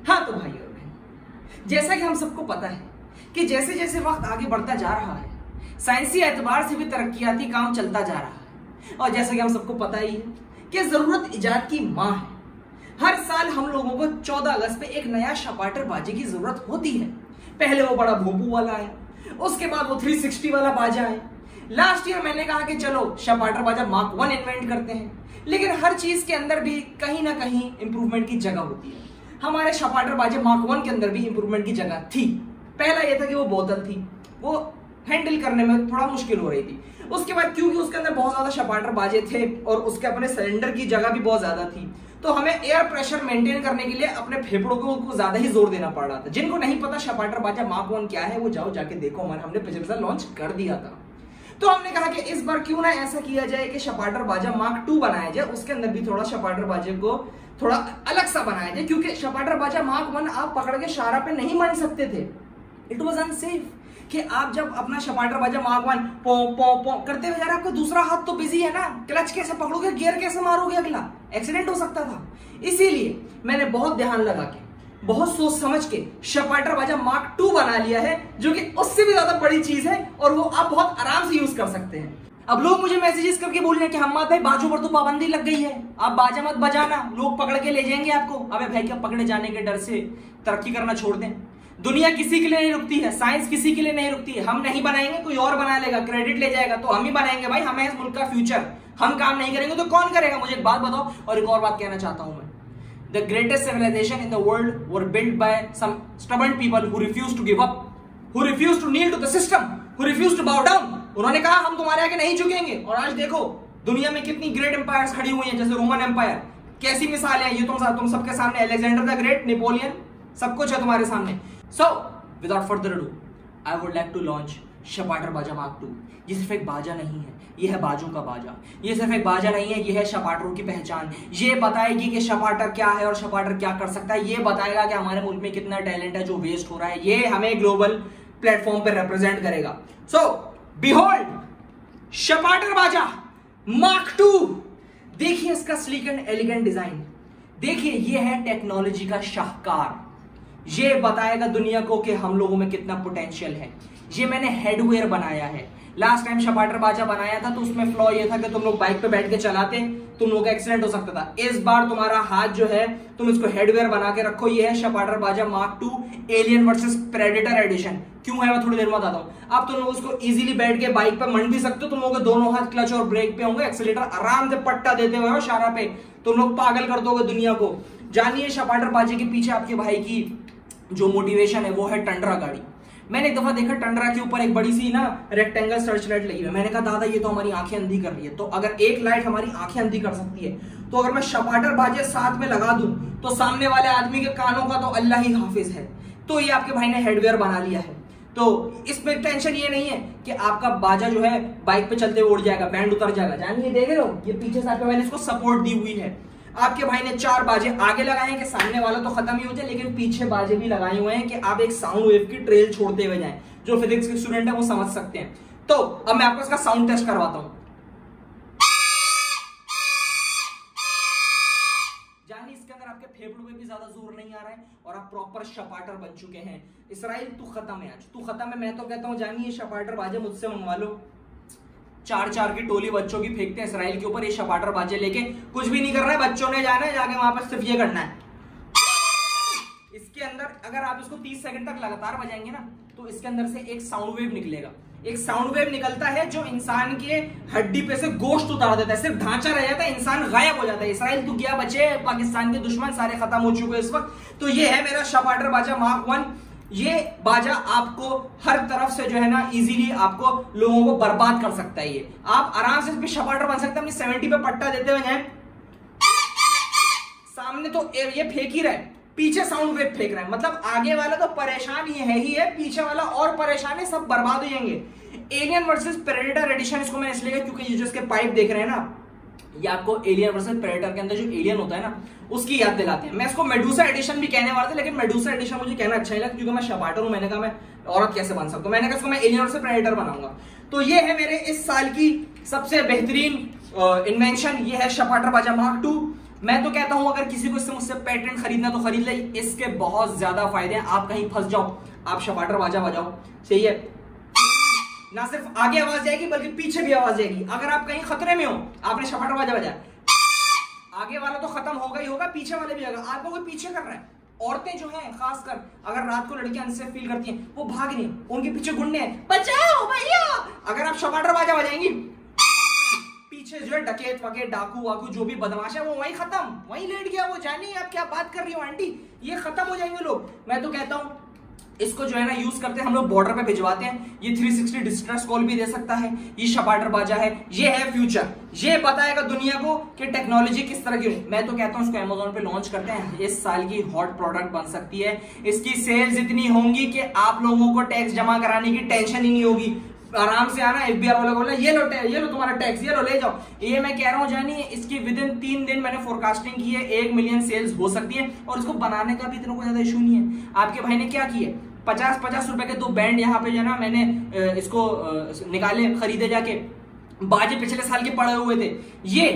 हाँ तो भाई और बहन, जैसा कि हम सबको पता है कि जैसे जैसे वक्त आगे बढ़ता जा रहा है, साइंसी एतबार से भी तरक्कियाती काम चलता जा रहा है। और जैसा कि हम सबको पता ही है कि जरूरत इजाद की माँ है। हर साल हम लोगों को 14 अगस्त पे एक नया शपाटर बाजे की जरूरत होती है। पहले वो बड़ा भोपू वाला आया, उसके बाद वो 360 वाला बाजा आया। लास्ट ईयर मैंने कहा कि चलो शपाटर बाजा मार्क 1 इन्वेंट करते हैं, लेकिन हर चीज के अंदर भी कहीं ना कहीं इंप्रूवमेंट की जगह होती है। हमारे शपाटर बाजे मार्क 1 के अंदर भी इंप्रूवमेंट की जगह थी। पहला यह था कि वो बोतल थी, वो हैंडल करने में थोड़ा मुश्किल हो रही थी। उसके बाद क्योंकि उसके अंदर बहुत ज्यादा शपाटर बाजे थे और उसके अपने सिलेंडर की जगह भी बहुत ज्यादा थी, तो हमें एयर प्रेशर मेंटेन करने के लिए अपने फेफड़ों को ज्यादा ही जोर देना पड़ रहा था। जिनको नहीं पता शपाटर बाजा मार्क 1 क्या है, वो जाओ जाके देखो, हमने पिछले साल लॉन्च कर दिया था। तो हमने कहा कि इस बार क्यों ना ऐसा किया जाए कि शपाटर बाजा मार्क 2 बनाया जाए, उसके अंदर भी थोड़ा शपाटर बाजे को थोड़ा अलग सा बनाया जाए, क्योंकि शपाटर बाजा मार्क 1 आप पकड़ के शारा पे नहीं मार सकते थे। इट वॉज अनसेफ कि आप जब अपना शपाटर बाजा मार्क 1 पो पो पो करते हुए जा रहे, आपका दूसरा हाथ तो बिजी है ना, क्लच कैसे पकड़ोगे, गियर कैसे मारोगे, अगला एक्सीडेंट हो सकता था। इसीलिए मैंने बहुत ध्यान लगा के, बहुत सोच समझ के शपाटर बाजा मार्क 2 बना लिया है, जो कि उससे भी ज्यादा बड़ी चीज है और वो आप बहुत आराम से यूज कर सकते हैं। अब लोग मुझे मैसेजेस करके बोल रहे हैं कि हम्मद भाई बाजू पर तो पाबंदी लग गई है, आप बाजा मत बजाना, लोग पकड़ के ले जाएंगे आपको। अबे भाई, क्या पकड़े जाने के डर से तरक्की करना छोड़ दें? दुनिया किसी के लिए नहीं रुकती है, साइंस किसी के लिए नहीं रुकती है। हम नहीं बनाएंगे, कोई और बना लेगा, क्रेडिट ले जाएगा, तो हम ही बनाएंगे भाई। हमें इस मुल्क का फ्यूचर, हम काम नहीं करेंगे तो कौन करेगा? मुझे एक बात बताओ। और एक और बात कहना चाहता हूं मैं, the greatest civilization in the world were built by some stubborn people who refuse to give up, who refuse to kneel to the system, who refuse to bow down. उन्होंने कहा हम तुम्हारे आगे नहीं झुकेंगे। और आज देखो दुनिया में कितनी ग्रेट एम्पायर्स खड़ी हुई हैं, जैसे रोमन एम्पायर। कैसी मिसाल है ये, तुम सबके सामने, अलेक्जेंडर द ग्रेट, नेपोलियन, सब कुछ है तुम्हारे सामने। So, without further ado, I would like to launch शपाटर बाजा मार्क 2। ये सिर्फ एक बाजा नहीं है, ये है बाजों का बाजा। ये सिर्फ एक बाजा नहीं है, ये है शपाटरों की पहचान। ये बताएगी कि शपाटर क्या है और शपाटर क्या कर सकता है। ये बताएगा कि हमारे मुल्क में कितना टैलेंट है जो वेस्ट हो रहा है। ये हमें ग्लोबल प्लेटफॉर्म पे रिप्रेजेंट करेगा। सो बिहोल्ड शपाटर बाजा मार्क 2। देखिए इसका स्लीक एंड एलिगेंट डिजाइन, देखिए ये है टेक्नोलॉजी का शाहकार। ये बताएगा दुनिया को कि हम लोगों में कितना पोटेंशियल है। ये मैंने हेडवेयर बनाया है। लास्ट टाइम शपाटर बाजा बनाया था तो उसमें फ्लॉ ये था कि तुम लोग बाइक पे बैठ के चलाते, तुम लोगों का एक्सीडेंट हो सकता था। इस बार तुम्हारा हाथ जो है, तुम इसको हेडवेयर बना के रखो। ये है शपाटर बाजा mark 2 alien versus predator edition. क्यों है मैं थोड़ी देर में बताता हूं। अब तुम लोग उसको इजीली बैठ के बाइक पे मंड भी सकते हो। तुम लोगों के दोनों हाथ क्लच और ब्रेक पे होंगे, एक्सीलेटर आराम से पट्टा देते हुए इशारा पे तुम लोग पागल कर दोगे दुनिया को। जानिए शपाटर बाजे के पीछे आपके भाई की जो मोटिवेशन है वो है टंडरा गाड़ी। मैंने एक दफा देखा टंडरा के ऊपर एक बड़ी सी ना रेक्टेंगल सर्च लाइट लगी है। मैंने कहा दादा ये तो हमारी आंखें अंधी कर रही है। तो अगर एक लाइट हमारी आंखें अंधी कर सकती है, तो अगर मैं शपाटर बाजे साथ में लगा दूं तो सामने वाले आदमी के कानों का तो अल्लाह ही हाफिज है। तो ये आपके भाई ने हेडवेयर बना लिया है। तो इसमें टेंशन ये नहीं है कि आपका बाजा जो है बाइक पे चलते हुए उड़ जाएगा, बैंड उतर जाएगा। जानिए देख रहे हो, ये पीछे साथ में मैंने इसको सपोर्ट दी हुई है। आपके भाई ने 4 बाजे आगे लगाए हैं कि सामने वाला तो खत्म ही हो जाए, लेकिन पीछे बाजे भी लगाए हुए हैं कि आप एक साउंड वेव की ट्रेल छोड़ते हुए जाएं। जो फिजिक्स के स्टूडेंट है वो समझ सकते हैं। तो अब मैं आपको इसका साउंड टेस्ट करवाता हूं। जानिए इसके अंदर आपके फेफड़ों में भी ज्यादा जोर नहीं आ रहा है और आप प्रॉपर शपाटर बन चुके हैं। इसराइल तू खत्म है, आज तू खत्म है। मैं तो कहता हूं जानिए शपाटर बाजे मुझसे मंगवा लो। 4-4 की टोली बच्चों की फेंकते हैं इसराइल के ऊपर। ये शपाटर बाजे लेके कुछ भी नहीं करना है, बच्चों ने जाना है, जाके वहां पर सिर्फ ये करना है। इसके अंदर अगर आप इसको 30 सेकंड तक लगातार बजाएंगे ना, तो इसके अंदर से एक साउंड वेव निकलेगा। एक साउंड वेव निकलता है जो इंसान के हड्डी पे से गोश्त उतार देता है, सिर्फ ढांचा रह जाता है, इंसान गायब हो जाता है। इसराइल तू गया बचे, पाकिस्तान के दुश्मन सारे खत्म हो चुके हैं इस वक्त। तो ये है मेरा शपाटर बाजा मार्क 1। ये बाजा आपको हर तरफ से जो है ना इजीली आपको लोगों को बर्बाद कर सकता है। ये आप आराम से शपाटर बन सकते हैं। अपनी 70 पे पट्टा देते हुए जाए, सामने तो ये फेंक ही रहा है, पीछे साउंड वेव फेंक रहा है। मतलब आगे वाला तो परेशान ही है, पीछे वाला और परेशान है, सब बर्बाद हो जाएंगे। एलियन वर्सेस प्रेडेटर एडिशन इसको मैंने इसलिए कहा क्योंकि ये जो इसके पाइप देख रहे हैं ना, ये आपको एलियन वर्सेस प्रेडेटर के अंदर जो एलियन होता है ना, उसकी याद दिलाते हैं। मैं इसको मेडूसा एडिशन भी कहने वाला था, लेकिन मेडूसा एडिशन मुझे कहना अच्छा नहीं लगा क्योंकि मैं शपाटर हूं। मैंने कहा मैं औरत कैसे बन सकता हूं, मैंने कहा इसको मैं एलियन वर्सेस प्रेडेटर बनाऊंगा। तो ये है मेरे इस साल की सबसे बेहतरीन इन्वेंशन, ये है शपाटर बाजा मार्क 2। मैं तो कहता हूं अगर किसी को इससे मुझसे पेटेंट खरीदना तो खरीद ले, इसके बहुत ज्यादा फायदे हैं। आप कहीं फंस जाओ, आप शपाटर बाजा बजाओ, सही है, ना सिर्फ आगे आवाज जाएगी बल्कि पीछे भी आवाज जाएगी। अगर आप कहीं खतरे में हो, आपने शपाटर बाजा बजाया, आगे वाला तो खत्म होगा ही होगा, पीछे वाले भी होगा। आपको कोई पीछे कर रहा है, औरतें जो हैं खासकर, अगर रात को लड़कियां अनसेफ फील करती हैं, वो भाग रही हैं, उनके पीछे गुंडे हैं, बचाओ भैया। अगर आप शपाटर बाजा बजाएंगी, पीछे जो है डकैत वकैत डाकू वाकू जो भी बदमाश है वो वहीं खत्म, वहीं लेट गया वो। जानिए आप क्या बात कर रही हो आंटी, ये खत्म हो जाएंगे लोग। मैं तो कहता हूं इसको जो है ना यूज करते हैं हम लोग, बॉर्डर पे भिजवाते हैं। ये 360 डिस्ट्रेस कॉल भी दे सकता है, ये शपाटर बाजा है, ये है फ्यूचर, ये बताएगा दुनिया को कि टेक्नोलॉजी किस तरह की। मैं तो कहता हूं इसको अमेज़न पे लॉन्च करते हैं, इस साल की हॉट प्रोडक्ट बन सकती है। इसकी सेल्स इतनी होंगी कि आप लोगों को टैक्स जमा कराने की टेंशन ही नहीं होगी। आराम से आना, एफबीआर वाला बोला ये लो तुम्हारा टैक्स, ये लो ले जाओ। ये मैं कह रहा हूं जानी, इसकी विद इन 3 दिन मैंने फोरकास्टिंग की है, 1 मिलियन सेल्स हो सकती है। और इसको बनाने का भी इतना कोई ज्यादा इशू नहीं है। आपके भाई ने क्या किया, 50-50 रुपए के 2 बैंड यहाँ पे जो है ना मैंने इसको निकाले, खरीदे जाके, बाजे पिछले साल के पड़े हुए थे। ये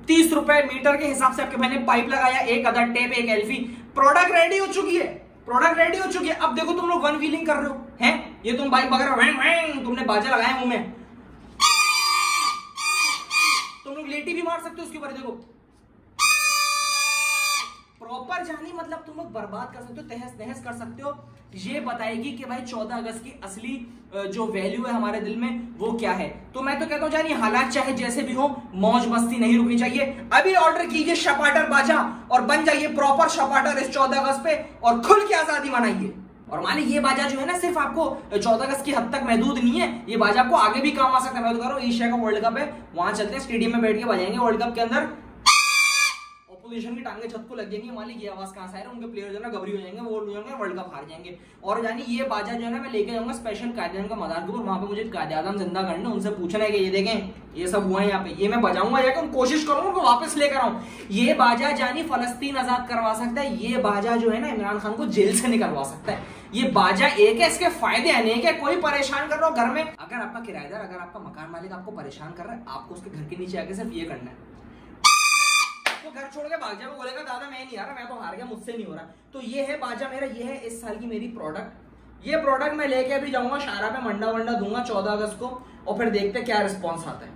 30 रुपए मीटर के हिसाब से आपके भाई ने पाइप लगाया, एक अदर टेप, एक एल्फी, प्रोडक्ट रेडी हो चुकी है, प्रोडक्ट रेडी हो चुकी है। अब देखो तुम लोग वन व्हीलिंग कर रहे हो हैं, ये तुम बाइक वगैरह तुमने बाजा लगाया मुंह में, तुम लोग लेटी भी मार सकते हो उसके ऊपर। देखो प्रॉपर जानी, मतलब तुम लोग बर्बाद कर सकते हो, तहस नहस कर सकते हो। ये बताएगी कि भाई 14 अगस्त की असली जो वैल्यू है हमारे दिल में वो क्या है। तो मैं तो कहता हूं जानी, हालात चाहे जैसे भी हो, मौज मस्ती नहीं रुकनी चाहिए। अभी ऑर्डर कीजिए शपाटर बाजा और बन जाइए प्रॉपर शपाटर इस 14 अगस्त पे, और खुल के आजादी मनाइए। और माने ये बाजा जो है ना सिर्फ आपको 14 अगस्त की हद तक महदूद नहीं है, ये बाजा आपको आगे भी काम आ सकता है। मैं तो कह रहा हूं एशिया का वर्ल्ड कप है, वहां चलते हैं, स्टेडियम में बैठ के बजाएंगे। वर्ल्ड कप के अंदर ऑपोजिशन की टांगे छत को लग जाएंगी, मालिक ये आवाज कहां से आ रही है, उनके प्लेयर जो है ना गबरी हो जाएंगे, वो हो जाएंगे, वर्ल्ड कप हार जाएंगे। और जानी ये बाजा जो है ना मैं लेके जाऊंगा स्पेशल कायदे का मजार के ऊपर, वहां पे मुझे कायदे-आज़म जिंदा करने, उनसे पूछना है कि ये देखें ये सब हुआ है यहाँ पे, ये मैं बजाऊंगा जाकर, कोशिश करूंगा उनको वापस लेकर आऊं। ये बाजा जानी फलस्तीन आजाद करवा सकता है, ये बाजा जो है ना इमरान खान को जेल से निकलवा सकता है। ये बाजा एक है, इसके फायदे अनेक है। कोई परेशान कर रहा हो घर में, अगर आपका किराएदार, अगर आपका मकान मालिक आपको परेशान कर रहा है, आपको उसके घर के नीचे आके सिर्फ ये करना है, घर छोड़ के भाग जाए, वो बोलेगा दादा मैं नहीं आ रहा, मैं तो हार गया, मुझसे नहीं हो रहा। तो ये है बाजा मेरा, ये है इस साल की मेरी प्रोडक्ट। ये प्रोडक्ट मैं लेके अभी जाऊंगा शारा पे, मंडा वंडा दूंगा 14 अगस्त को, और फिर देखते क्या रिस्पॉन्स आता है।